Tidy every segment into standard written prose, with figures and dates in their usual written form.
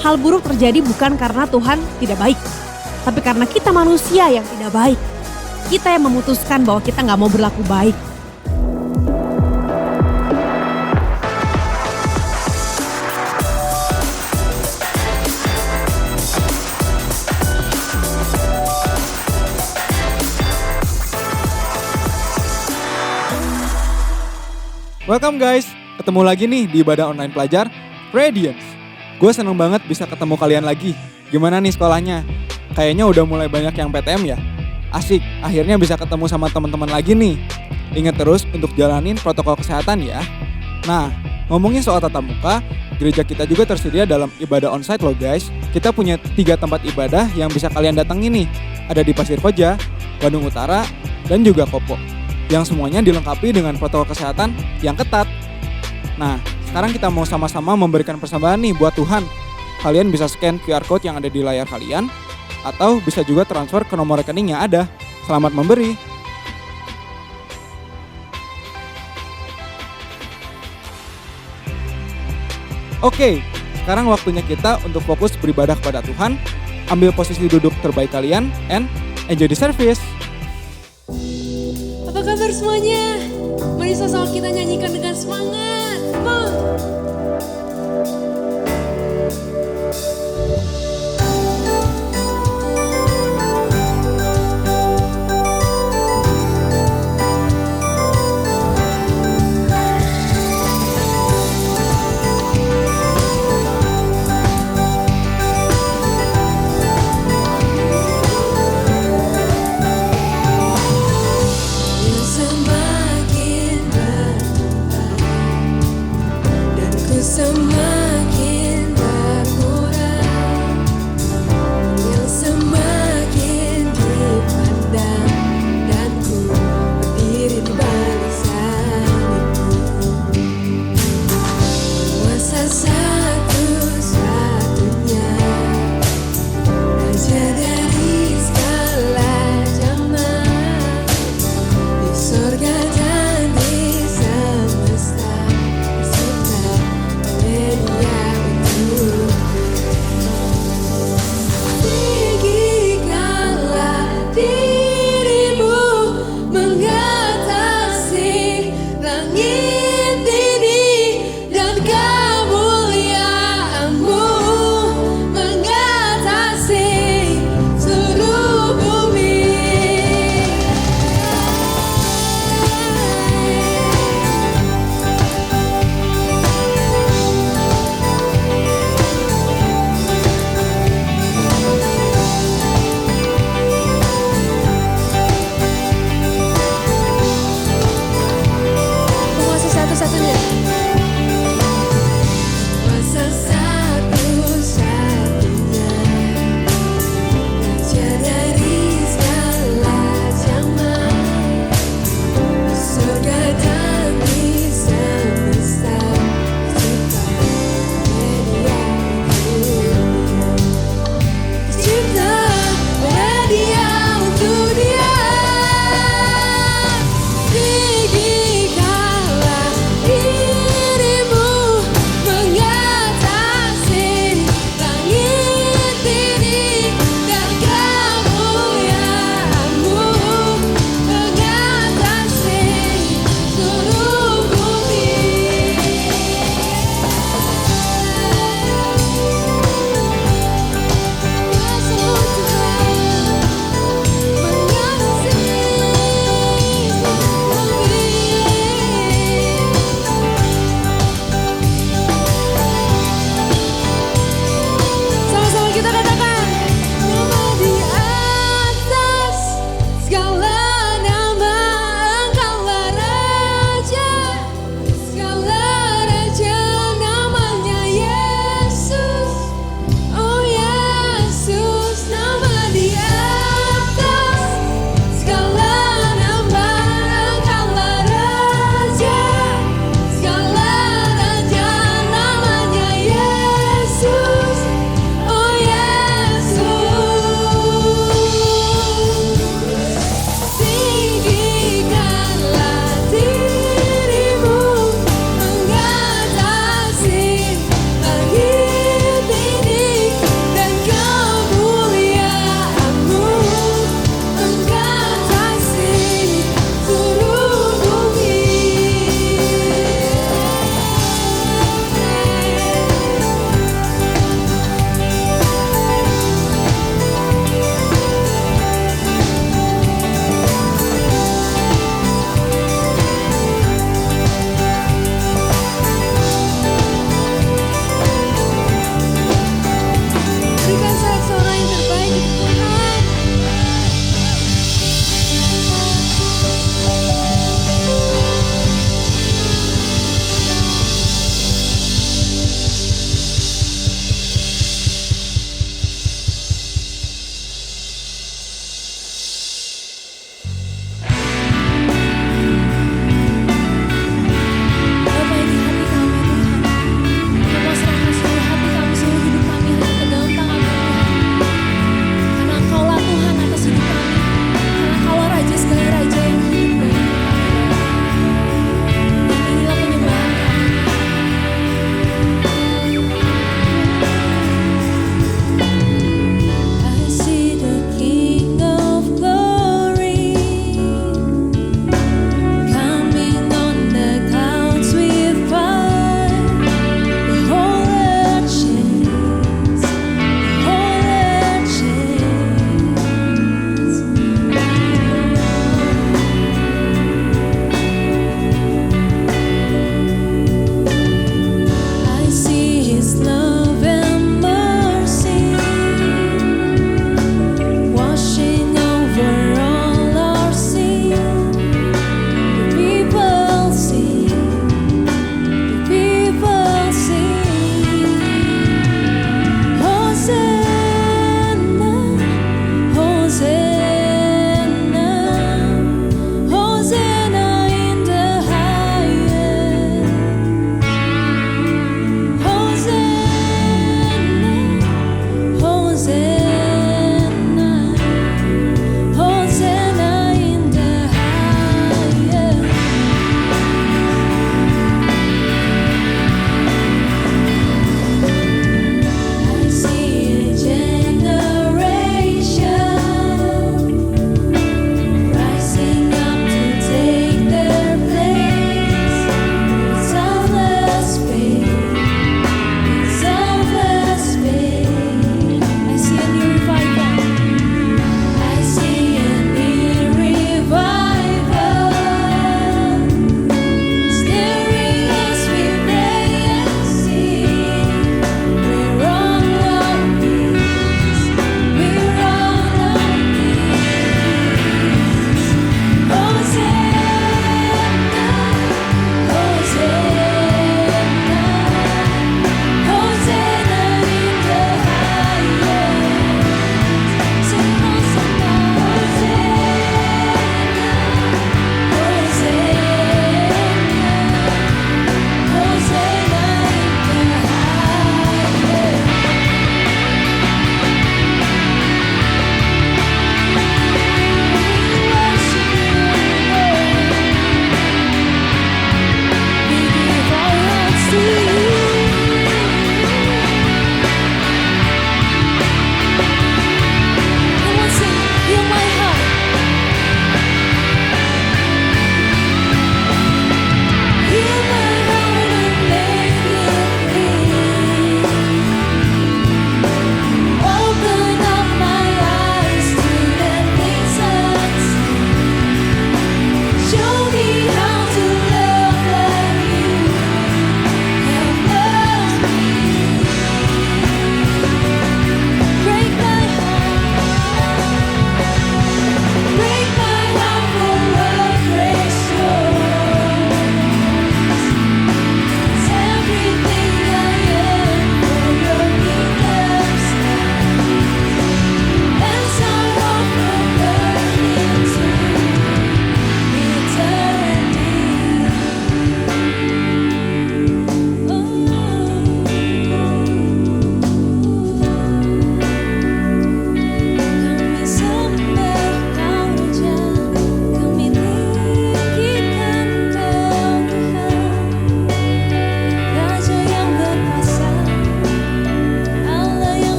Hal buruk terjadi bukan karena Tuhan tidak baik, tapi karena kita manusia yang tidak baik. Kita yang memutuskan bahwa kita gak mau berlaku baik. Welcome guys, ketemu lagi nih di ibadah online pelajar Radiance. Gue seneng banget bisa ketemu kalian lagi. Gimana nih sekolahnya? Kayaknya udah mulai banyak yang PTM ya? Asik, akhirnya bisa ketemu sama teman-teman lagi nih. Ingat terus untuk jalanin protokol kesehatan ya. Nah, ngomongin soal tatap muka, gereja kita juga tersedia dalam ibadah onsite loh guys. Kita punya 3 tempat ibadah yang bisa kalian datengin nih. Ada di Pasir Koja, Bandung Utara, dan juga Kopo. Yang semuanya dilengkapi dengan protokol kesehatan yang ketat. Nah, sekarang kita mau sama-sama memberikan persembahan nih buat Tuhan. Kalian bisa scan QR Code yang ada di layar kalian, atau bisa juga transfer ke nomor rekening yang ada. Selamat memberi. Oke, sekarang waktunya kita untuk fokus beribadah kepada Tuhan. Ambil posisi duduk terbaik kalian and enjoy the service. Apa kabar semuanya? Mari sama kita nyanyikan dengan semangat. Come on. Semakin berubah dan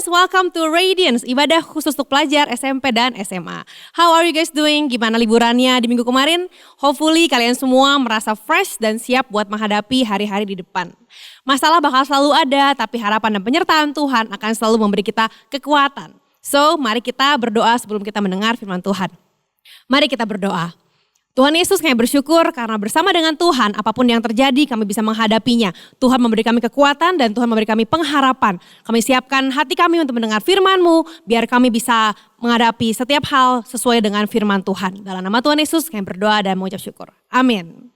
Radiance, welcome to Radiance, ibadah khusus untuk pelajar SMP dan SMA. How are you guys doing? Gimana liburannya di minggu kemarin? Hopefully kalian semua merasa fresh dan siap buat menghadapi hari-hari di depan. Masalah bakal selalu ada, tapi harapan dan penyertaan Tuhan akan selalu memberi kita kekuatan. So, mari kita berdoa sebelum kita mendengar firman Tuhan. Mari kita berdoa. Tuhan Yesus, kami bersyukur karena bersama dengan Tuhan apapun yang terjadi kami bisa menghadapinya. Tuhan memberi kami kekuatan dan Tuhan memberi kami pengharapan. Kami siapkan hati kami untuk mendengar firman-Mu biar kami bisa menghadapi setiap hal sesuai dengan firman Tuhan. Dalam nama Tuhan Yesus kami berdoa dan mengucap syukur. Amin.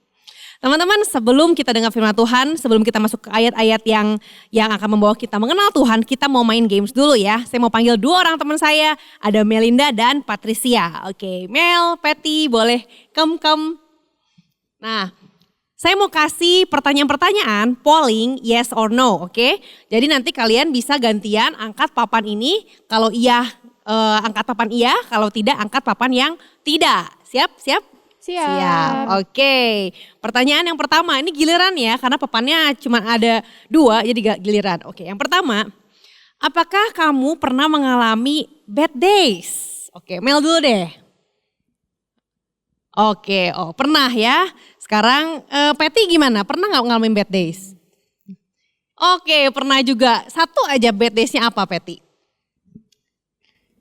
Teman-teman, sebelum kita dengar firman Tuhan, sebelum kita masuk ke ayat-ayat yang akan membawa kita mengenal Tuhan, kita mau main games dulu ya. Saya mau panggil dua orang teman saya, ada Melinda dan Patricia. Oke, Mel, Patty, boleh come. Nah, saya mau kasih pertanyaan-pertanyaan, polling yes or no, oke? Jadi nanti kalian bisa gantian angkat papan ini, kalau iya angkat papan iya, kalau tidak angkat papan yang tidak. Siap? Siap. Oke. Pertanyaan yang pertama, ini giliran ya karena papannya cuma ada 2 jadi giliran. Oke, yang pertama, apakah kamu pernah mengalami bad days? Oke, Mel dulu deh. Oke, pernah ya. Sekarang Patty gimana? Pernah gak ngalamin bad days? Oke, pernah juga. Satu aja bad daysnya apa, Patty?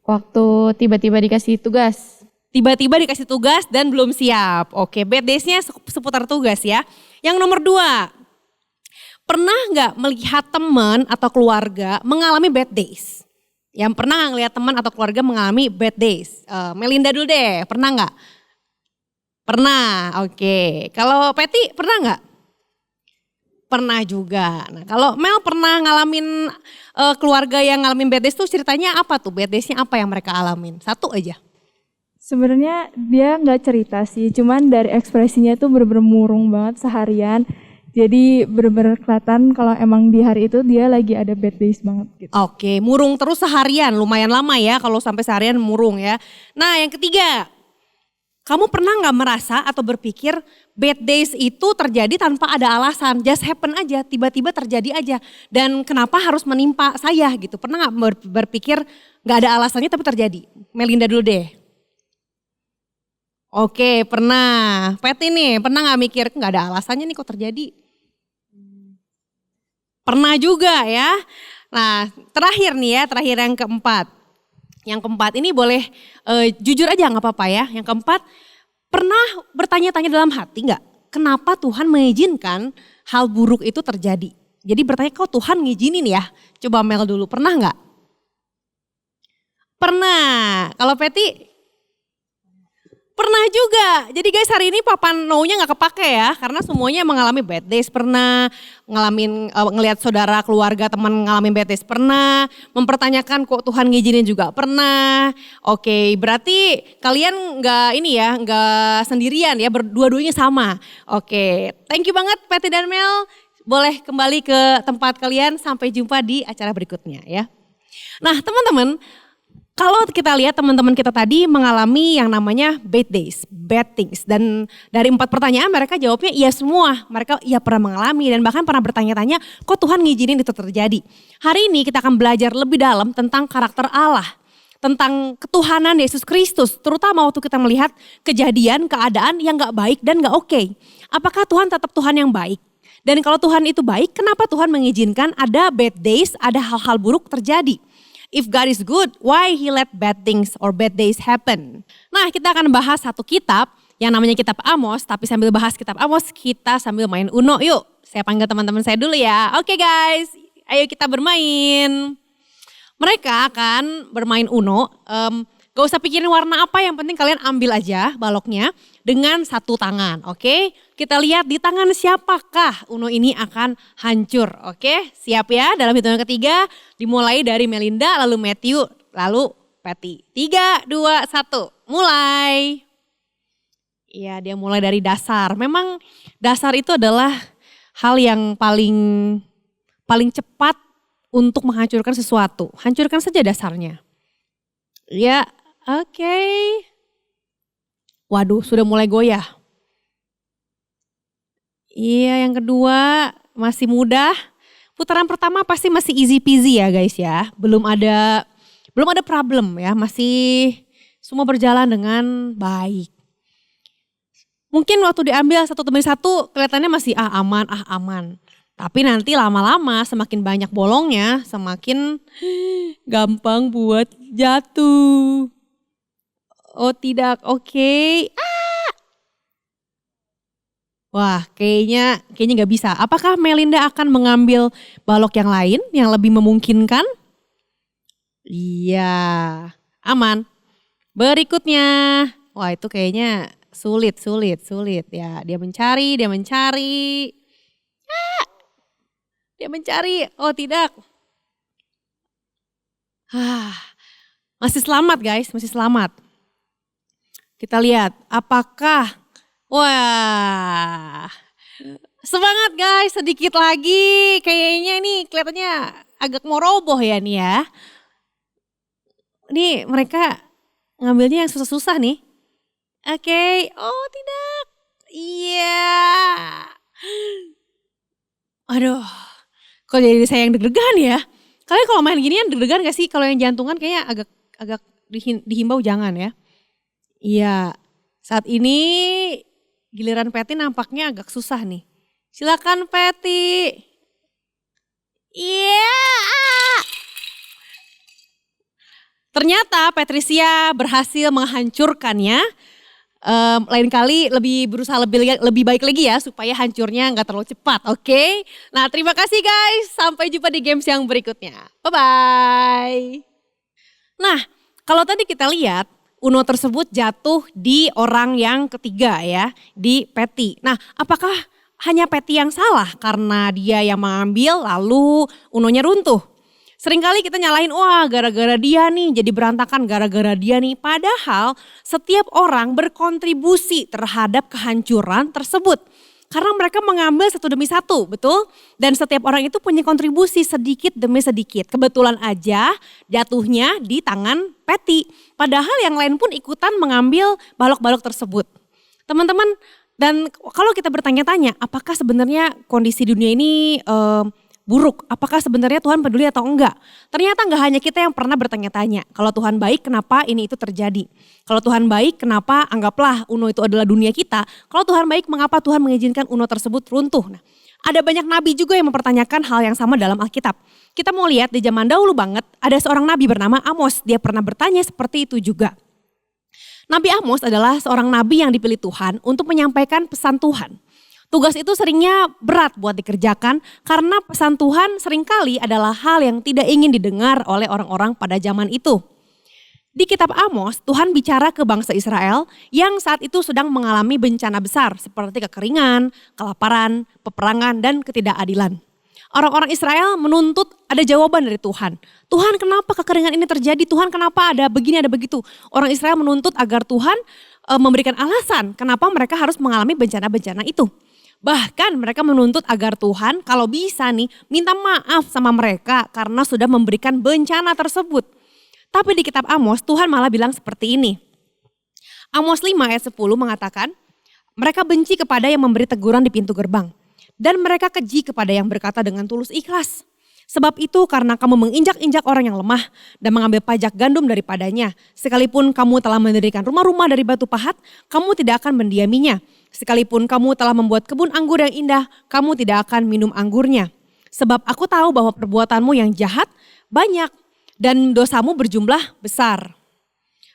Waktu tiba-tiba dikasih tugas. Tiba-tiba dikasih tugas dan belum siap. Oke, bad days-nya seputar tugas ya. Yang nomor 2, pernah nggak melihat teman atau keluarga mengalami bad days? Yang pernah nggak ngelihat teman atau keluarga mengalami bad days? Melinda dulu deh, pernah nggak? Pernah, oke. Kalau Patty pernah nggak? Pernah juga. Nah, kalau Mel pernah ngalamin keluarga yang ngalamin bad days tuh ceritanya apa tuh? Bad days-nya apa yang mereka alamin? Satu aja. Sebenarnya dia nggak cerita sih, cuman dari ekspresinya tuh bener-bener murung banget seharian. Jadi bener-bener kelihatan kalau emang di hari itu dia lagi ada bad days banget gitu. Oke, murung terus seharian, lumayan lama ya kalau sampai seharian murung ya. Nah yang ketiga, kamu pernah nggak merasa atau berpikir bad days itu terjadi tanpa ada alasan, just happen aja, tiba-tiba terjadi aja. Dan kenapa harus menimpa saya gitu, pernah nggak berpikir nggak ada alasannya tapi terjadi? Melinda dulu deh. Oke, pernah. Patty nih, pernah gak mikir nggak ada alasannya nih kok terjadi? Pernah juga ya. Nah, terakhir nih ya, terakhir yang keempat. Yang keempat ini boleh jujur aja nggak apa-apa ya. Yang keempat, pernah bertanya-tanya dalam hati nggak? Kenapa Tuhan mengizinkan hal buruk itu terjadi? Jadi bertanya, kok Tuhan ngizinin ya? Coba Mel dulu, pernah nggak? Pernah. Kalau Patty? Pernah juga. Jadi guys hari ini papan no-nya gak kepake ya. Karena semuanya mengalami bad days. Pernah ngelihat saudara, keluarga, teman ngalamin bad days. Pernah mempertanyakan kok Tuhan ngizinin juga. Pernah. Oke, berarti kalian gak sendirian ya. Dua-duanya sama. Oke, thank you banget Patty dan Mel. Boleh kembali ke tempat kalian. Sampai jumpa di acara berikutnya ya. Nah teman-teman. Kalau kita lihat teman-teman kita tadi mengalami yang namanya bad days, bad things. Dan dari 4 pertanyaan mereka jawabnya iya semua. Mereka iya pernah mengalami dan bahkan pernah bertanya-tanya kok Tuhan ngizinin itu terjadi. Hari ini kita akan belajar lebih dalam tentang karakter Allah. Tentang ketuhanan Yesus Kristus. Terutama waktu kita melihat kejadian, keadaan yang gak baik dan gak oke. Apakah Tuhan tetap Tuhan yang baik? Dan kalau Tuhan itu baik, kenapa Tuhan mengizinkan ada bad days, ada hal-hal buruk terjadi? If God is good, why He let bad things or bad days happen? Nah, kita akan bahas satu kitab yang namanya kitab Amos. Tapi sambil bahas kitab Amos, kita sambil main Uno yuk. Saya panggil teman-teman saya dulu ya. Oke guys, ayo kita bermain. Mereka akan bermain Uno. Gak usah pikirin warna apa, yang penting kalian ambil aja baloknya dengan satu tangan, oke? Kita lihat di tangan siapakah Uno ini akan hancur, oke? Siap ya, dalam hitungan ketiga dimulai dari Melinda, lalu Matthew, lalu Patty. 3, 2, 1, mulai. Iya, dia mulai dari dasar. Memang dasar itu adalah hal yang paling cepat untuk menghancurkan sesuatu. Hancurkan saja dasarnya. Ya. Oke. Waduh, sudah mulai goyah. Iya, yang kedua masih mudah. Putaran pertama pasti masih easy peasy ya guys ya. Belum ada problem ya, masih semua berjalan dengan baik. Mungkin waktu diambil satu demi satu kelihatannya masih aman. Tapi nanti lama-lama semakin banyak bolongnya, semakin gampang buat jatuh. Oh tidak, oke. Wah, kayaknya nggak bisa. Apakah Melinda akan mengambil balok yang lain yang lebih memungkinkan? Iya, aman. Berikutnya, wah itu kayaknya sulit ya. Dia mencari. Dia mencari, oh tidak. Masih selamat guys, masih selamat. Kita lihat apakah, wah semangat guys, sedikit lagi. Kayaknya ini kelihatannya agak mau roboh ya nih ya. Ini mereka ngambilnya yang susah-susah nih. Oke, oh tidak. Iya. Aduh, kok jadi saya yang deg-degan ya. Kalian kalau main ginian deg-degan gak sih? Kalau yang jantungan kayaknya agak dihimbau jangan ya. Iya, saat ini giliran Patty nampaknya agak susah nih. Silakan Patty. Iya. Ternyata Patricia berhasil menghancurkannya. Lain kali berusaha lebih baik lagi ya supaya hancurnya nggak terlalu cepat, oke? Nah terima kasih guys, sampai jumpa di games yang berikutnya. Bye-bye. Nah kalau tadi kita lihat Uno tersebut jatuh di orang yang ketiga ya, di Patty. Nah apakah hanya Patty yang salah karena dia yang mengambil lalu Unonya runtuh? Seringkali kita nyalahin, wah gara-gara dia nih jadi berantakan, gara-gara dia nih. Padahal setiap orang berkontribusi terhadap kehancuran tersebut. Karena mereka mengambil satu demi satu, betul? Dan setiap orang itu punya kontribusi sedikit demi sedikit. Kebetulan aja jatuhnya di tangan Patty. Padahal yang lain pun ikutan mengambil balok-balok tersebut. Teman-teman, dan kalau kita bertanya-tanya apakah sebenarnya kondisi dunia ini buruk, apakah sebenarnya Tuhan peduli atau enggak? Ternyata enggak hanya kita yang pernah bertanya-tanya, kalau Tuhan baik kenapa ini itu terjadi? Kalau Tuhan baik kenapa anggaplah Uno itu adalah dunia kita? Kalau Tuhan baik mengapa Tuhan mengizinkan Uno tersebut runtuh? Nah, ada banyak nabi juga yang mempertanyakan hal yang sama dalam Alkitab. Kita mau lihat di zaman dahulu banget ada seorang nabi bernama Amos, dia pernah bertanya seperti itu juga. Nabi Amos adalah seorang nabi yang dipilih Tuhan untuk menyampaikan pesan Tuhan. Tugas itu seringnya berat buat dikerjakan karena pesan Tuhan seringkali adalah hal yang tidak ingin didengar oleh orang-orang pada zaman itu. Di kitab Amos, Tuhan bicara ke bangsa Israel yang saat itu sedang mengalami bencana besar seperti kekeringan, kelaparan, peperangan, dan ketidakadilan. Orang-orang Israel menuntut ada jawaban dari Tuhan. Tuhan kenapa kekeringan ini terjadi? Tuhan kenapa ada begini ada begitu? Orang Israel menuntut agar Tuhan memberikan alasan kenapa mereka harus mengalami bencana-bencana itu. Bahkan mereka menuntut agar Tuhan kalau bisa nih minta maaf sama mereka karena sudah memberikan bencana tersebut. Tapi di kitab Amos Tuhan malah bilang seperti ini. Amos 5 ayat 10 mengatakan, mereka benci kepada yang memberi teguran di pintu gerbang. Dan mereka keji kepada yang berkata dengan tulus ikhlas. Sebab itu karena kamu menginjak-injak orang yang lemah dan mengambil pajak gandum daripadanya. Sekalipun kamu telah mendirikan rumah-rumah dari batu pahat, kamu tidak akan mendiaminya. Sekalipun kamu telah membuat kebun anggur yang indah, kamu tidak akan minum anggurnya. Sebab aku tahu bahwa perbuatanmu yang jahat banyak dan dosamu berjumlah besar.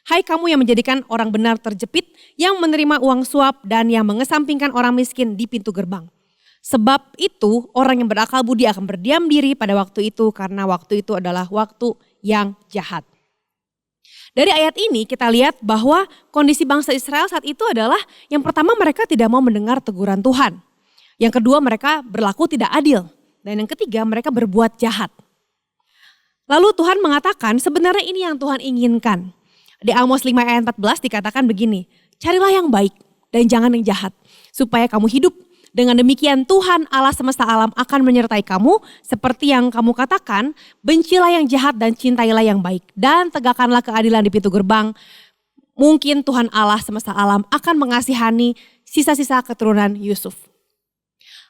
Hai kamu yang menjadikan orang benar terjepit, yang menerima uang suap dan yang mengesampingkan orang miskin di pintu gerbang. Sebab itu orang yang berakal budi akan berdiam diri pada waktu itu karena waktu itu adalah waktu yang jahat. Dari ayat ini kita lihat bahwa kondisi bangsa Israel saat itu adalah yang pertama mereka tidak mau mendengar teguran Tuhan. Yang kedua mereka berlaku tidak adil. Dan yang ketiga mereka berbuat jahat. Lalu Tuhan mengatakan sebenarnya ini yang Tuhan inginkan. Di Amos 5 ayat 14 dikatakan begini, carilah yang baik dan jangan yang jahat supaya kamu hidup. Dengan demikian Tuhan Allah semesta alam akan menyertai kamu seperti yang kamu katakan, bencilah yang jahat dan cintailah yang baik dan tegakkanlah keadilan di pintu gerbang. Mungkin Tuhan Allah semesta alam akan mengasihani sisa-sisa keturunan Yusuf.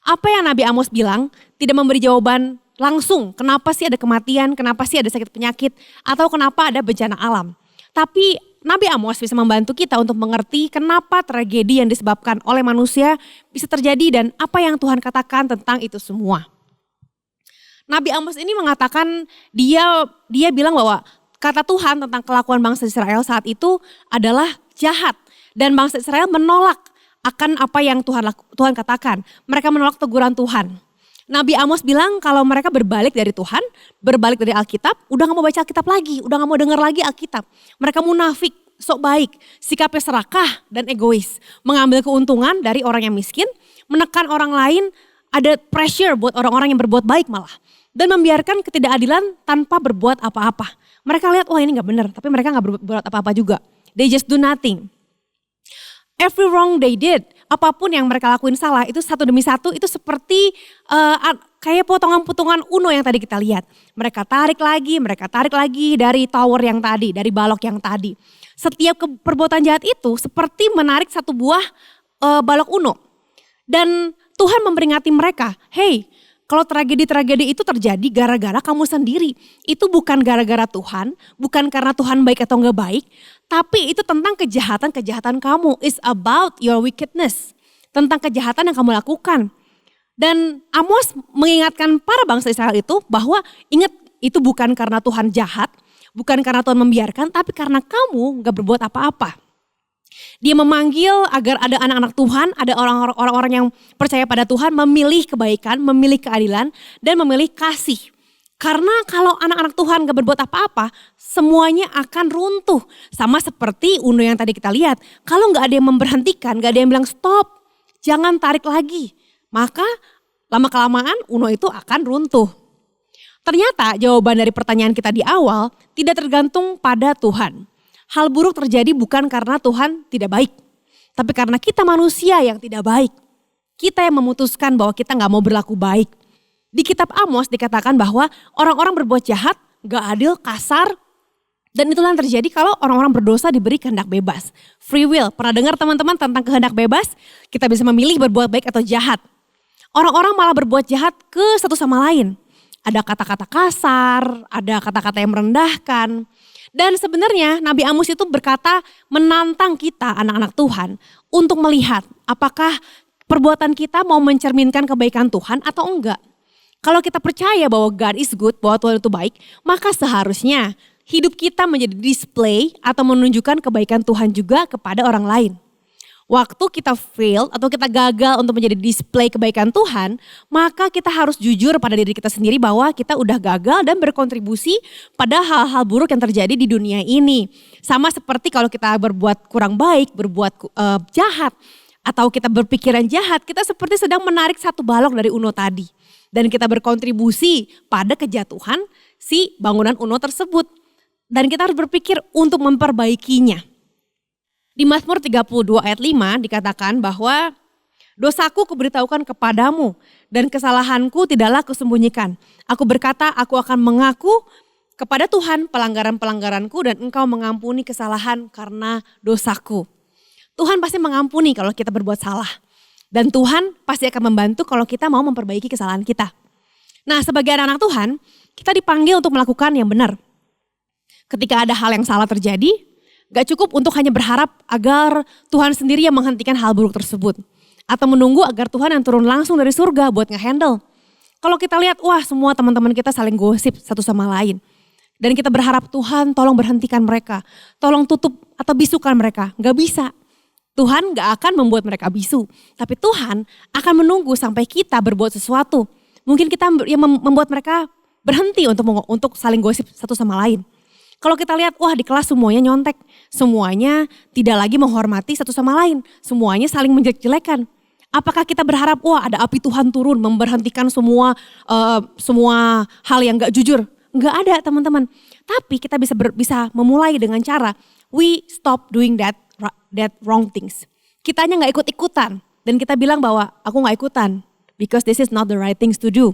Apa yang Nabi Amos bilang tidak memberi jawaban langsung kenapa sih ada kematian, kenapa sih ada sakit penyakit, atau kenapa ada bencana alam. Tapi Nabi Amos bisa membantu kita untuk mengerti kenapa tragedi yang disebabkan oleh manusia bisa terjadi dan apa yang Tuhan katakan tentang itu semua. Nabi Amos ini mengatakan dia bilang bahwa kata Tuhan tentang kelakuan bangsa Israel saat itu adalah jahat. Dan bangsa Israel menolak akan apa yang Tuhan katakan. Mereka menolak teguran Tuhan. Nabi Amos bilang kalau mereka berbalik dari Tuhan, berbalik dari Alkitab, udah gak mau baca Alkitab lagi, udah gak mau dengar lagi Alkitab. Mereka munafik, sok baik, sikapnya serakah dan egois. Mengambil keuntungan dari orang yang miskin, menekan orang lain, ada pressure buat orang-orang yang berbuat baik malah. Dan membiarkan ketidakadilan tanpa berbuat apa-apa. Mereka lihat, wah ini gak benar, tapi mereka gak berbuat apa-apa juga. They just do nothing. Every wrong they did, apapun yang mereka lakuin salah itu satu demi satu itu seperti kayak potongan-potongan Uno yang tadi kita lihat. Mereka tarik lagi dari tower yang tadi, dari balok yang tadi. Setiap perbuatan jahat itu seperti menarik satu buah balok Uno. Dan Tuhan memperingati mereka, hey, kalau tragedi-tragedi itu terjadi gara-gara kamu sendiri. Itu bukan gara-gara Tuhan, bukan karena Tuhan baik atau enggak baik. Tapi itu tentang kejahatan-kejahatan kamu. It's about your wickedness. Tentang kejahatan yang kamu lakukan. Dan Amos mengingatkan para bangsa Israel itu bahwa ingat itu bukan karena Tuhan jahat. Bukan karena Tuhan membiarkan, tapi karena kamu enggak berbuat apa-apa. Dia memanggil agar ada anak-anak Tuhan, ada orang-orang yang percaya pada Tuhan memilih kebaikan, memilih keadilan, dan memilih kasih. Karena kalau anak-anak Tuhan gak berbuat apa-apa, semuanya akan runtuh. Sama seperti Uno yang tadi kita lihat. Kalau gak ada yang memberhentikan, gak ada yang bilang stop, jangan tarik lagi. Maka lama-kelamaan Uno itu akan runtuh. Ternyata jawaban dari pertanyaan kita di awal tidak tergantung pada Tuhan. Hal buruk terjadi bukan karena Tuhan tidak baik. Tapi karena kita manusia yang tidak baik. Kita yang memutuskan bahwa kita gak mau berlaku baik. Di kitab Amos dikatakan bahwa orang-orang berbuat jahat, gak adil, kasar. Dan itulah yang terjadi kalau orang-orang berdosa diberi kehendak bebas. Free will, pernah dengar teman-teman tentang kehendak bebas? Kita bisa memilih berbuat baik atau jahat. Orang-orang malah berbuat jahat ke satu sama lain. Ada kata-kata kasar, ada kata-kata yang merendahkan. Dan sebenarnya Nabi Amos itu berkata menantang kita anak-anak Tuhan untuk melihat apakah perbuatan kita mau mencerminkan kebaikan Tuhan atau enggak. Kalau kita percaya bahwa God is good, bahwa Tuhan itu baik, maka seharusnya hidup kita menjadi display atau menunjukkan kebaikan Tuhan juga kepada orang lain. Waktu kita fail atau kita gagal untuk menjadi display kebaikan Tuhan, maka kita harus jujur pada diri kita sendiri bahwa kita udah gagal dan berkontribusi pada hal-hal buruk yang terjadi di dunia ini. Sama seperti kalau kita berbuat kurang baik, berbuat jahat, atau kita berpikiran jahat, kita seperti sedang menarik satu balok dari Uno tadi. Dan kita berkontribusi pada kejatuhan si bangunan Uno tersebut. Dan kita harus berpikir untuk memperbaikinya. Di Mazmur 32 ayat 5 dikatakan bahwa dosaku kuberitahukan kepadamu dan kesalahanku tidaklah kusembunyikan. Aku berkata aku akan mengaku kepada Tuhan pelanggaran-pelanggaranku dan engkau mengampuni kesalahan karena dosaku. Tuhan pasti mengampuni kalau kita berbuat salah. Dan Tuhan pasti akan membantu kalau kita mau memperbaiki kesalahan kita. Nah, sebagai anak-anak Tuhan, kita dipanggil untuk melakukan yang benar. Ketika ada hal yang salah terjadi, gak cukup untuk hanya berharap agar Tuhan sendiri yang menghentikan hal buruk tersebut. Atau menunggu agar Tuhan yang turun langsung dari surga buat nge-handle. Kalau kita lihat, wah semua teman-teman kita saling gosip satu sama lain. Dan kita berharap Tuhan tolong berhentikan mereka. Tolong tutup atau bisukan mereka. Gak bisa. Tuhan gak akan membuat mereka bisu. Tapi Tuhan akan menunggu sampai kita berbuat sesuatu. Mungkin kita yang membuat mereka berhenti untuk saling gosip satu sama lain. Kalau kita lihat, wah di kelas semuanya nyontek. Semuanya tidak lagi menghormati satu sama lain. Semuanya saling menjelek-jelekan. Apakah kita berharap, wah ada api Tuhan turun memberhentikan semua hal yang gak jujur? Gak ada teman-teman. Tapi kita bisa memulai dengan cara, we stop doing that wrong things. Kitanya gak ikut-ikutan. Dan kita bilang bahwa aku gak ikutan. Because this is not the right things to do.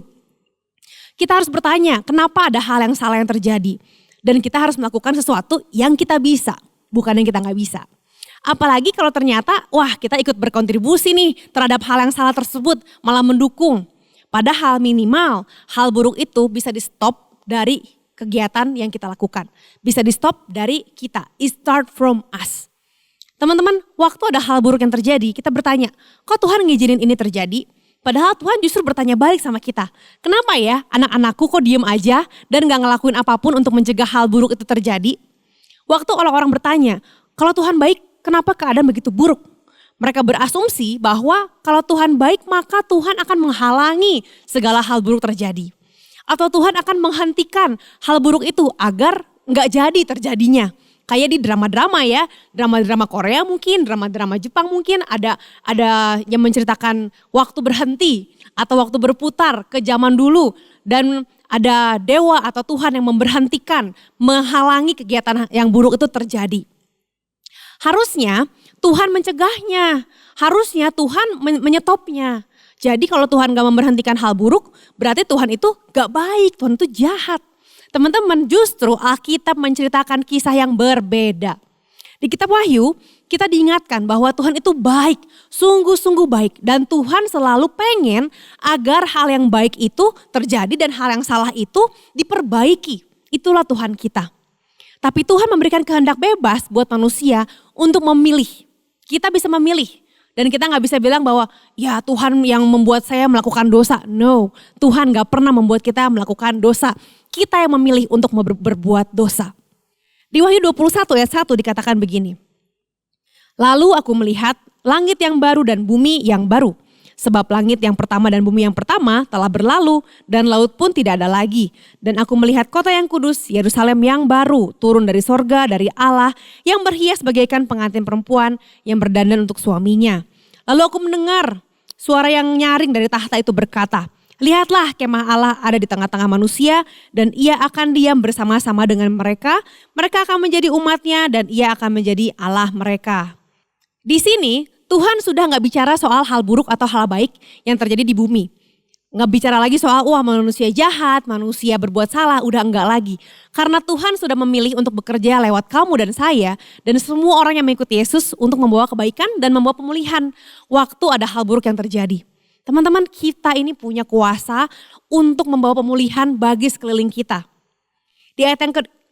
Kita harus bertanya, kenapa ada hal yang salah yang terjadi? Dan kita harus melakukan sesuatu yang kita bisa, bukan yang kita gak bisa. Apalagi kalau ternyata, wah kita ikut berkontribusi nih terhadap hal yang salah tersebut, malah mendukung. Padahal minimal hal buruk itu bisa di stop dari kegiatan yang kita lakukan. Bisa di stop dari kita. It start from us. Teman-teman, waktu ada hal buruk yang terjadi, kita bertanya, kok Tuhan ngizinin ini terjadi? Padahal Tuhan justru bertanya balik sama kita. Kenapa ya anak-anakku kok diem aja dan gak ngelakuin apapun untuk mencegah hal buruk itu terjadi? Waktu orang-orang bertanya, kalau Tuhan baik, kenapa keadaan begitu buruk? Mereka berasumsi bahwa kalau Tuhan baik maka Tuhan akan menghalangi segala hal buruk terjadi. Atau Tuhan akan menghentikan hal buruk itu agar gak jadi terjadinya. Kayak di drama-drama ya, drama-drama Korea mungkin, drama-drama Jepang mungkin ada yang menceritakan waktu berhenti atau waktu berputar ke zaman dulu dan ada dewa atau Tuhan yang memberhentikan, menghalangi kegiatan yang buruk itu terjadi. Harusnya Tuhan mencegahnya, harusnya Tuhan menyetopnya. Jadi kalau Tuhan gak memberhentikan hal buruk, berarti Tuhan itu gak baik, Tuhan itu jahat. Teman-teman, justru Alkitab menceritakan kisah yang berbeda. Di kitab Wahyu, kita diingatkan bahwa Tuhan itu baik, sungguh-sungguh baik. Dan Tuhan selalu pengen agar hal yang baik itu terjadi dan hal yang salah itu diperbaiki. Itulah Tuhan kita. Tapi Tuhan memberikan kehendak bebas buat manusia untuk memilih. Kita bisa memilih. Dan kita gak bisa bilang bahwa ya Tuhan yang membuat saya melakukan dosa. No, Tuhan gak pernah membuat kita melakukan dosa. Kita yang memilih untuk berbuat dosa. Di Wahyu 21 ayat 1 dikatakan begini. Lalu aku melihat langit yang baru dan bumi yang baru. Sebab langit yang pertama dan bumi yang pertama telah berlalu dan laut pun tidak ada lagi. Dan aku melihat kota yang kudus, Yerusalem yang baru, turun dari sorga, dari Allah, yang berhias bagaikan pengantin perempuan yang berdandan untuk suaminya. Lalu aku mendengar suara yang nyaring dari tahta itu berkata, lihatlah kemah Allah ada di tengah-tengah manusia dan ia akan diam bersama-sama dengan mereka. Mereka akan menjadi umatnya dan ia akan menjadi Allah mereka. Di sini Tuhan sudah gak bicara soal hal buruk atau hal baik yang terjadi di bumi. Gak bicara lagi soal wah manusia jahat, manusia berbuat salah, udah enggak lagi. Karena Tuhan sudah memilih untuk bekerja lewat kamu dan saya dan semua orang yang mengikuti Yesus untuk membawa kebaikan dan membawa pemulihan waktu ada hal buruk yang terjadi. Teman-teman, kita ini punya kuasa untuk membawa pemulihan bagi sekeliling kita. Di ayat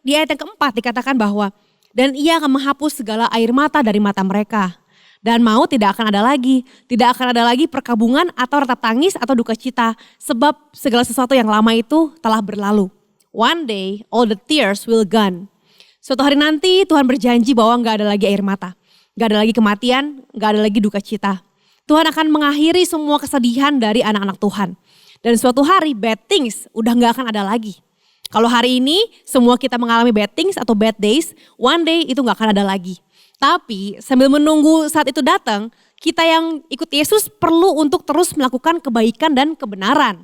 yang keempat dikatakan bahwa dan ia akan menghapus segala air mata dari mata mereka. Dan maut tidak akan ada lagi. Tidak akan ada lagi perkabungan atau ratap tangis atau duka cita. Sebab segala sesuatu yang lama itu telah berlalu. One day all the tears will gone. Suatu hari nanti Tuhan berjanji bahwa gak ada lagi air mata. Gak ada lagi kematian, gak ada lagi duka cita. Tuhan akan mengakhiri semua kesedihan dari anak-anak Tuhan. Dan suatu hari bad things udah gak akan ada lagi. Kalau hari ini semua kita mengalami bad things atau bad days, one day itu gak akan ada lagi. Tapi sambil menunggu saat itu datang, kita yang ikut Yesus perlu untuk terus melakukan kebaikan dan kebenaran.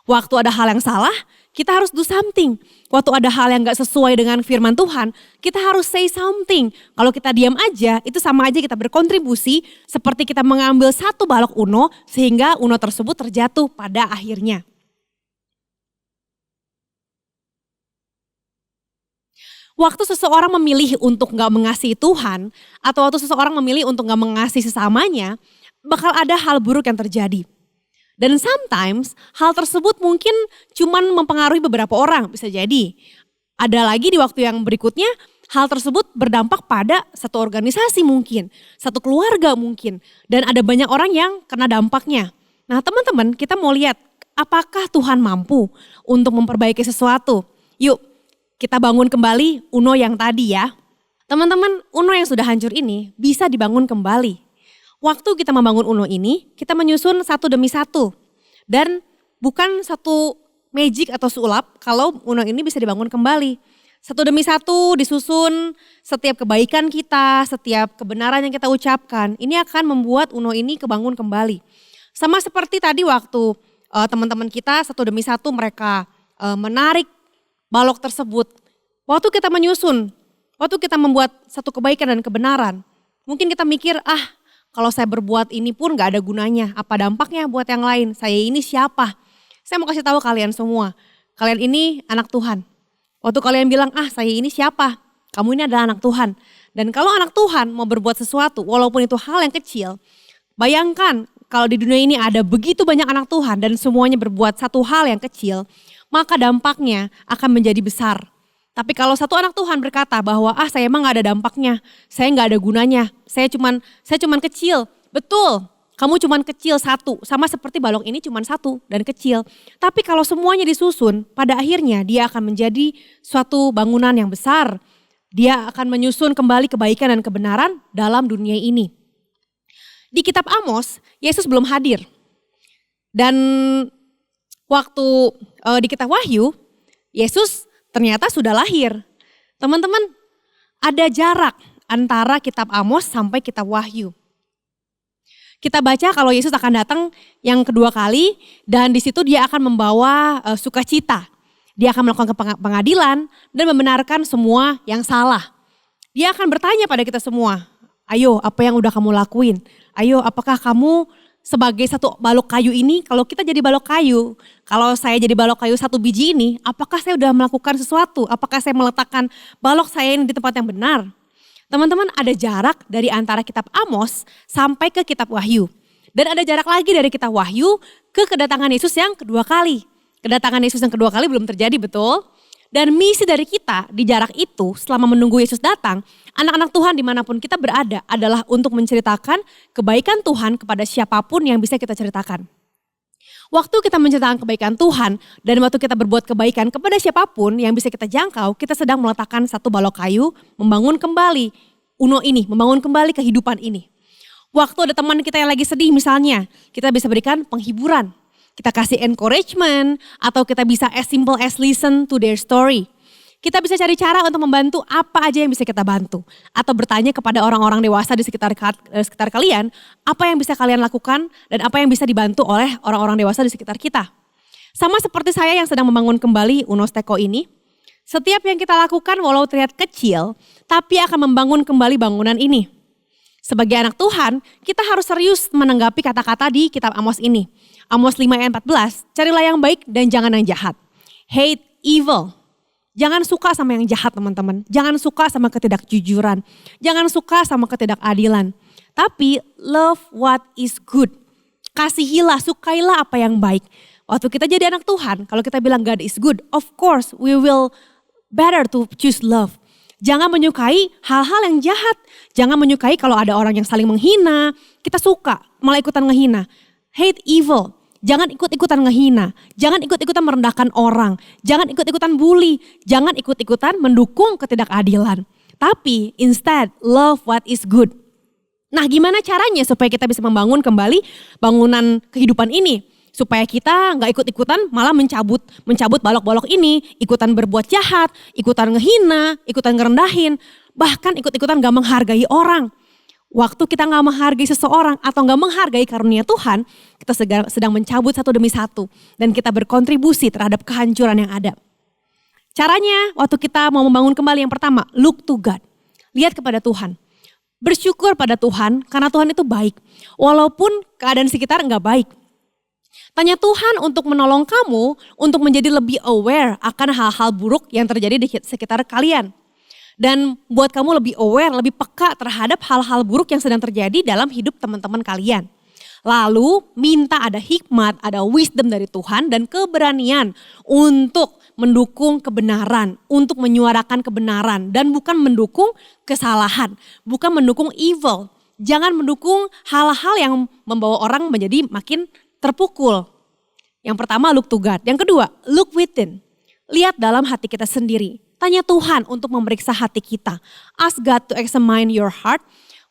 Waktu ada hal yang salah, kita harus do something. Waktu ada hal yang gak sesuai dengan firman Tuhan, kita harus say something. Kalau kita diam aja, itu sama aja kita berkontribusi seperti kita mengambil satu balok Uno sehingga Uno tersebut terjatuh pada akhirnya. Waktu seseorang memilih untuk gak mengasihi Tuhan atau waktu seseorang memilih untuk gak mengasihi sesamanya, bakal ada hal buruk yang terjadi. Dan sometimes hal tersebut mungkin cuman mempengaruhi beberapa orang, bisa jadi. Ada lagi di waktu yang berikutnya hal tersebut berdampak pada satu organisasi mungkin, satu keluarga mungkin. Dan ada banyak orang yang kena dampaknya. Nah teman-teman, kita mau lihat apakah Tuhan mampu untuk memperbaiki sesuatu. Yuk kita bangun kembali Uno yang tadi ya. Teman-teman, Uno yang sudah hancur ini bisa dibangun kembali. Waktu kita membangun Uno ini, kita menyusun satu demi satu. Dan bukan satu magic atau sulap kalau Uno ini bisa dibangun kembali. Satu demi satu disusun, setiap kebaikan kita, setiap kebenaran yang kita ucapkan, ini akan membuat Uno ini kebangun kembali. Sama seperti tadi waktu teman-teman kita satu demi satu mereka menarik balok tersebut. Waktu kita menyusun, waktu kita membuat satu kebaikan dan kebenaran, mungkin kita mikir, kalau saya berbuat ini pun gak ada gunanya. Apa dampaknya buat yang lain? Saya ini siapa? Saya mau kasih tahu kalian semua, kalian ini anak Tuhan. Waktu kalian bilang, saya ini siapa? Kamu ini adalah anak Tuhan. Dan kalau anak Tuhan mau berbuat sesuatu, walaupun itu hal yang kecil, bayangkan kalau di dunia ini ada begitu banyak anak Tuhan dan semuanya berbuat satu hal yang kecil, maka dampaknya akan menjadi besar. Tapi kalau satu anak Tuhan berkata bahwa saya emang gak ada dampaknya, saya gak ada gunanya, saya cuman kecil. Betul, kamu cuman kecil satu, sama seperti balok ini cuman satu dan kecil. Tapi kalau semuanya disusun, pada akhirnya dia akan menjadi suatu bangunan yang besar. Dia akan menyusun kembali kebaikan dan kebenaran dalam dunia ini. Di kitab Amos, Yesus belum hadir. Dan waktu di kitab Wahyu, Yesus ternyata sudah lahir. Teman-teman, ada jarak antara kitab Amos sampai kitab Wahyu. Kita baca kalau Yesus akan datang yang kedua kali dan di situ dia akan membawa sukacita. Dia akan melakukan pengadilan dan membenarkan semua yang salah. Dia akan bertanya pada kita semua, ayo apa yang udah kamu lakuin? Ayo apakah kamu sebagai satu balok kayu ini, kalau kita jadi balok kayu, kalau saya jadi balok kayu satu biji ini, apakah saya udah melakukan sesuatu? Apakah saya meletakkan balok saya ini di tempat yang benar? Teman-teman, ada jarak dari antara kitab Amos sampai ke kitab Wahyu. Dan ada jarak lagi dari kitab Wahyu ke kedatangan Yesus yang kedua kali. Kedatangan Yesus yang kedua kali belum terjadi, betul? Dan misi dari kita di jarak itu selama menunggu Yesus datang, anak-anak Tuhan dimanapun kita berada adalah untuk menceritakan kebaikan Tuhan kepada siapapun yang bisa kita ceritakan. Waktu kita menceritakan kebaikan Tuhan dan waktu kita berbuat kebaikan kepada siapapun yang bisa kita jangkau, kita sedang meletakkan satu balok kayu, membangun kembali membangun kembali kehidupan ini. Waktu ada teman kita yang lagi sedih misalnya, kita bisa berikan penghiburan. Kita kasih encouragement atau kita bisa as simple as listen to their story. Kita bisa cari cara untuk membantu apa aja yang bisa kita bantu. Atau bertanya kepada orang-orang dewasa di sekitar kalian, apa yang bisa kalian lakukan dan apa yang bisa dibantu oleh orang-orang dewasa di sekitar kita. Sama seperti saya yang sedang membangun kembali Unos Teko ini, setiap yang kita lakukan walau terlihat kecil, tapi akan membangun kembali bangunan ini. Sebagai anak Tuhan, kita harus serius menanggapi kata-kata di kitab Amos ini. Amos 5 ayat 14, carilah yang baik dan jangan yang jahat. Hate evil. Jangan suka sama yang jahat teman-teman. Jangan suka sama ketidakjujuran. Jangan suka sama ketidakadilan. Tapi love what is good. Kasihilah, sukailah apa yang baik. Waktu kita jadi anak Tuhan, kalau kita bilang God is good, of course we will better to choose love. Jangan menyukai hal-hal yang jahat. Jangan menyukai kalau ada orang yang saling menghina. Kita suka malah ikutan ngehina. Hate evil. Jangan ikut-ikutan ngehina, jangan ikut-ikutan merendahkan orang, jangan ikut-ikutan bully, jangan ikut-ikutan mendukung ketidakadilan. Tapi instead love what is good. Nah, gimana caranya supaya kita bisa membangun kembali bangunan kehidupan ini? Supaya kita gak ikut-ikutan malah mencabut balok-balok ini, ikutan berbuat jahat, ikutan ngehina, ikutan ngerendahin, bahkan ikut-ikutan gak menghargai orang. Waktu kita gak menghargai seseorang atau gak menghargai karunia Tuhan, kita sedang mencabut satu demi satu. Dan kita berkontribusi terhadap kehancuran yang ada. Caranya waktu kita mau membangun kembali yang pertama, look to God. Lihat kepada Tuhan. Bersyukur pada Tuhan karena Tuhan itu baik. Walaupun keadaan sekitar gak baik. Tanya Tuhan untuk menolong kamu untuk menjadi lebih aware akan hal-hal buruk yang terjadi di sekitar kalian. Dan buat kamu lebih aware, lebih peka terhadap hal-hal buruk yang sedang terjadi dalam hidup teman-teman kalian. Lalu minta ada hikmat, ada wisdom dari Tuhan dan keberanian untuk mendukung kebenaran, untuk menyuarakan kebenaran dan bukan mendukung kesalahan, bukan mendukung evil. Jangan mendukung hal-hal yang membawa orang menjadi makin terpukul. Yang pertama look to God, yang kedua look within. Lihat dalam hati kita sendiri. Tanya Tuhan untuk memeriksa hati kita. Ask God to examine your heart.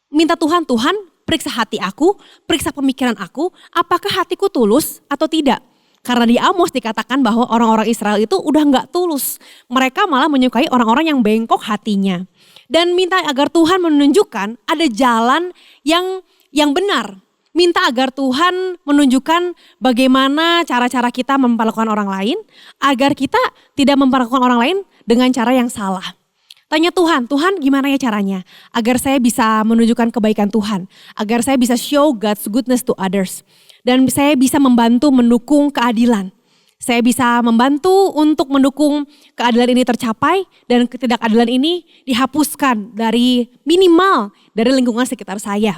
Minta Tuhan, Tuhan periksa hati aku, periksa pemikiran aku. Apakah hatiku tulus atau tidak? Karena di Amos dikatakan bahwa orang-orang Israel itu udah gak tulus. Mereka malah menyukai orang-orang yang bengkok hatinya. Dan minta agar Tuhan menunjukkan ada jalan yang benar. Minta agar Tuhan menunjukkan bagaimana cara-cara kita memperlakukan orang lain. Agar kita tidak memperlakukan orang lain dengan cara yang salah. Tanya Tuhan, Tuhan gimana ya caranya? Agar saya bisa menunjukkan kebaikan Tuhan. Agar saya bisa show God's goodness to others. Dan saya bisa membantu mendukung keadilan. Saya bisa membantu untuk mendukung keadilan ini tercapai. Dan ketidakadilan ini dihapuskan dari minimal dari lingkungan sekitar saya.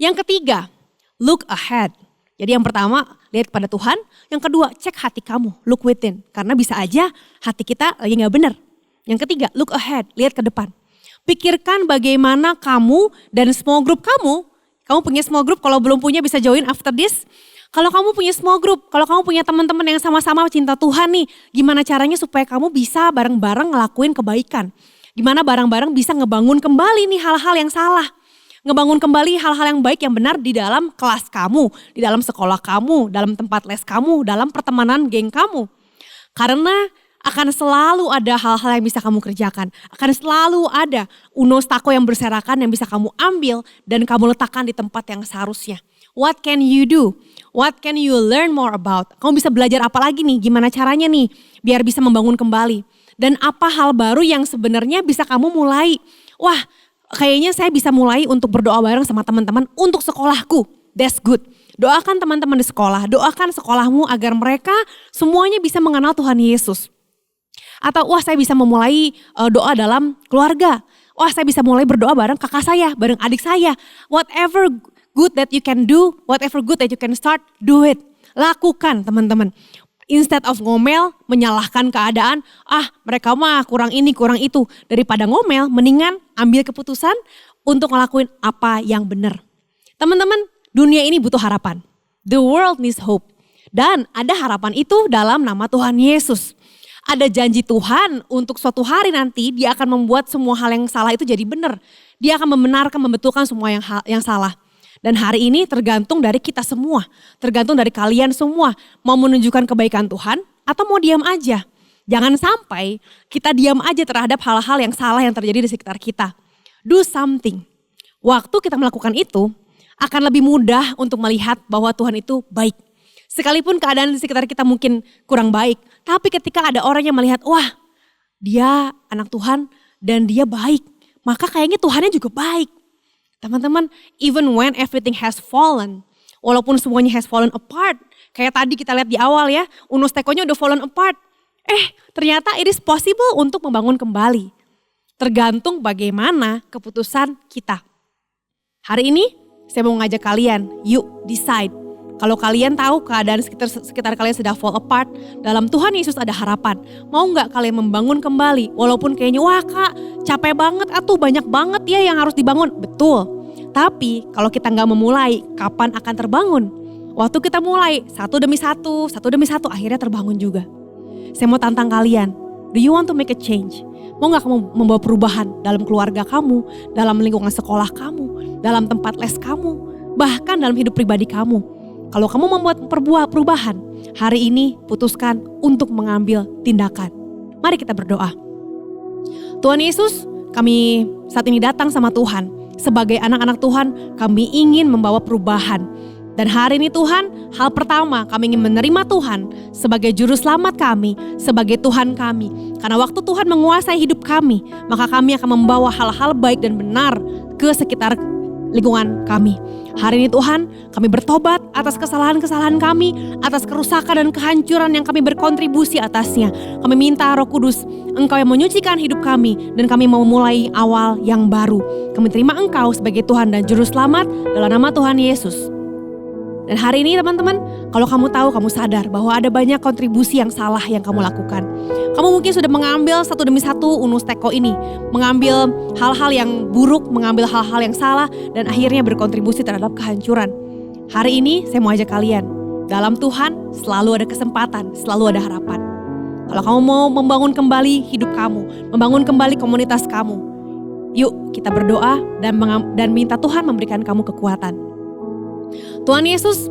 Yang ketiga, look ahead. Jadi yang pertama, lihat kepada Tuhan. Yang kedua, cek hati kamu, look within. Karena bisa aja hati kita lagi gak benar. Yang ketiga, look ahead, lihat ke depan. Pikirkan bagaimana kamu dan small group kamu punya small group, kalau belum punya bisa join after this. Kalau kamu punya small group, kalau kamu punya teman-teman yang sama-sama cinta Tuhan nih, gimana caranya supaya kamu bisa bareng-bareng ngelakuin kebaikan. Gimana bareng-bareng bisa ngebangun kembali nih hal-hal yang salah. Ngebangun kembali hal-hal yang baik yang benar di dalam kelas kamu, di dalam sekolah kamu, dalam tempat les kamu, dalam pertemanan geng kamu. Karena akan selalu ada hal-hal yang bisa kamu kerjakan. Akan selalu ada unos tako yang berserakan yang bisa kamu ambil dan kamu letakkan di tempat yang seharusnya. What can you do? What can you learn more about? Kamu bisa belajar apa lagi nih? Gimana caranya nih biar bisa membangun kembali? Dan apa hal baru yang sebenarnya bisa kamu mulai? Wah, kayaknya saya bisa mulai untuk berdoa bareng sama teman-teman untuk sekolahku. That's good. Doakan teman-teman di sekolah, doakan sekolahmu agar mereka semuanya bisa mengenal Tuhan Yesus. Atau wah saya bisa memulai doa dalam keluarga. Wah saya bisa mulai berdoa bareng kakak saya, bareng adik saya. Whatever good that you can do, whatever good that you can start, do it. Lakukan teman-teman. Instead of ngomel, menyalahkan keadaan, mereka mah kurang ini, kurang itu. Daripada ngomel, mendingan ambil keputusan untuk ngelakuin apa yang benar. Teman-teman, dunia ini butuh harapan. The world needs hope. Dan ada harapan itu dalam nama Tuhan Yesus. Ada janji Tuhan untuk suatu hari nanti dia akan membuat semua hal yang salah itu jadi benar. Dia akan membenarkan, membetulkan semua yang salah. Dan hari ini tergantung dari kita semua, tergantung dari kalian semua. Mau menunjukkan kebaikan Tuhan atau mau diam aja. Jangan sampai kita diam aja terhadap hal-hal yang salah yang terjadi di sekitar kita. Do something. Waktu kita melakukan itu akan lebih mudah untuk melihat bahwa Tuhan itu baik. Sekalipun keadaan di sekitar kita mungkin kurang baik. Tapi ketika ada orang yang melihat, wah dia anak Tuhan dan dia baik. Maka kayaknya Tuhannya juga baik. Teman-teman, even when everything has fallen, walaupun semuanya has fallen apart, kayak tadi kita lihat di awal ya, unos tekonya udah fallen apart. Ternyata it is possible untuk membangun kembali. Tergantung bagaimana keputusan kita. Hari ini saya mau ngajak kalian, yuk decide. Kalau kalian tahu keadaan sekitar kalian sudah fall apart, dalam Tuhan Yesus ada harapan. Mau gak kalian membangun kembali? Walaupun kayaknya wah kak capek banget banyak banget ya yang harus dibangun. Betul, tapi kalau kita gak memulai, kapan akan terbangun? Waktu kita mulai satu demi satu, akhirnya terbangun juga. Saya mau tantang kalian, do you want to make a change? Mau gak kamu membawa perubahan dalam keluarga kamu, dalam lingkungan sekolah kamu, dalam tempat les kamu, bahkan dalam hidup pribadi kamu? Kalau kamu membuat perubahan, hari ini putuskan untuk mengambil tindakan. Mari kita berdoa. Tuhan Yesus, kami saat ini datang sama Tuhan. Sebagai anak-anak Tuhan, kami ingin membawa perubahan. Dan hari ini Tuhan, hal pertama kami ingin menerima Tuhan sebagai juru selamat kami, sebagai Tuhan kami. Karena waktu Tuhan menguasai hidup kami, maka kami akan membawa hal-hal baik dan benar ke sekitar lingkungan kami. Hari ini Tuhan, kami bertobat atas kesalahan-kesalahan kami, atas kerusakan dan kehancuran yang kami berkontribusi atasnya. Kami minta Roh Kudus, Engkau yang menyucikan hidup kami dan kami mau mulai awal yang baru. Kami terima Engkau sebagai Tuhan dan Juru Selamat dalam nama Tuhan Yesus. Dan hari ini teman-teman, kalau kamu tahu, kamu sadar bahwa ada banyak kontribusi yang salah yang kamu lakukan. Kamu mungkin sudah mengambil satu demi satu unus teko ini. Mengambil hal-hal yang buruk, mengambil hal-hal yang salah, dan akhirnya berkontribusi terhadap kehancuran. Hari ini saya mau ajak kalian, dalam Tuhan selalu ada kesempatan, selalu ada harapan. Kalau kamu mau membangun kembali hidup kamu, membangun kembali komunitas kamu, yuk kita berdoa dan minta Tuhan memberikan kamu kekuatan. Tuhan Yesus,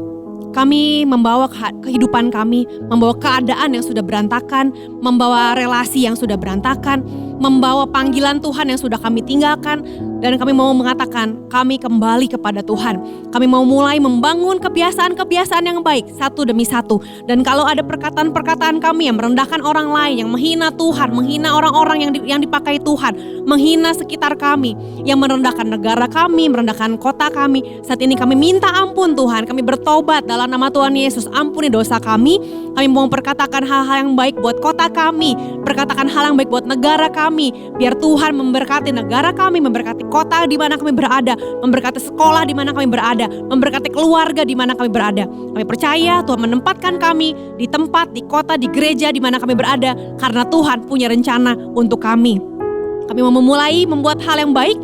kami membawa kehidupan kami, membawa keadaan yang sudah berantakan, membawa relasi yang sudah berantakan, membawa panggilan Tuhan yang sudah kami tinggalkan, dan kami mau mengatakan kami kembali kepada Tuhan. Kami mau mulai membangun kebiasaan-kebiasaan yang baik satu demi satu. Dan kalau ada perkataan-perkataan kami yang merendahkan orang lain, yang menghina Tuhan, menghina orang-orang yang dipakai Tuhan, menghina sekitar kami, yang merendahkan negara kami, merendahkan kota kami, saat ini kami minta ampun Tuhan. Kami bertobat dalam nama Tuhan Yesus, ampuni dosa kami. Kami mau perkatakan hal-hal yang baik buat kota kami, perkatakan hal yang baik buat negara kami, kami. Biar Tuhan memberkati negara kami, memberkati kota di mana kami berada, memberkati sekolah di mana kami berada, memberkati keluarga di mana kami berada. Kami percaya Tuhan menempatkan kami di tempat, di kota, di gereja di mana kami berada karena Tuhan punya rencana untuk kami. Kami mau memulai membuat hal yang baik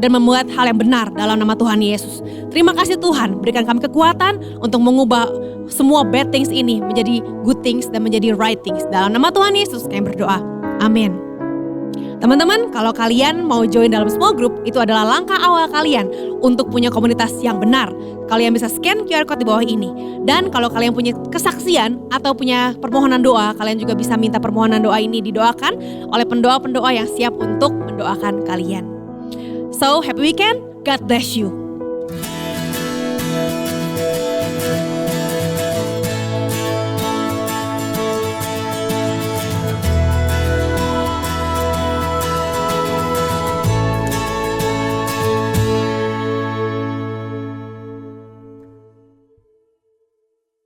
dan membuat hal yang benar dalam nama Tuhan Yesus. Terima kasih Tuhan, berikan kami kekuatan untuk mengubah semua bad things ini menjadi good things dan menjadi right things. Dalam nama Tuhan Yesus kami berdoa. Amin. Teman-teman, kalau kalian mau join dalam small group, itu adalah langkah awal kalian untuk punya komunitas yang benar. Kalian bisa scan QR code di bawah ini. Dan kalau kalian punya kesaksian atau punya permohonan doa, kalian juga bisa minta permohonan doa ini didoakan oleh pendoa-pendoa yang siap untuk mendoakan kalian. So, happy weekend. God bless you.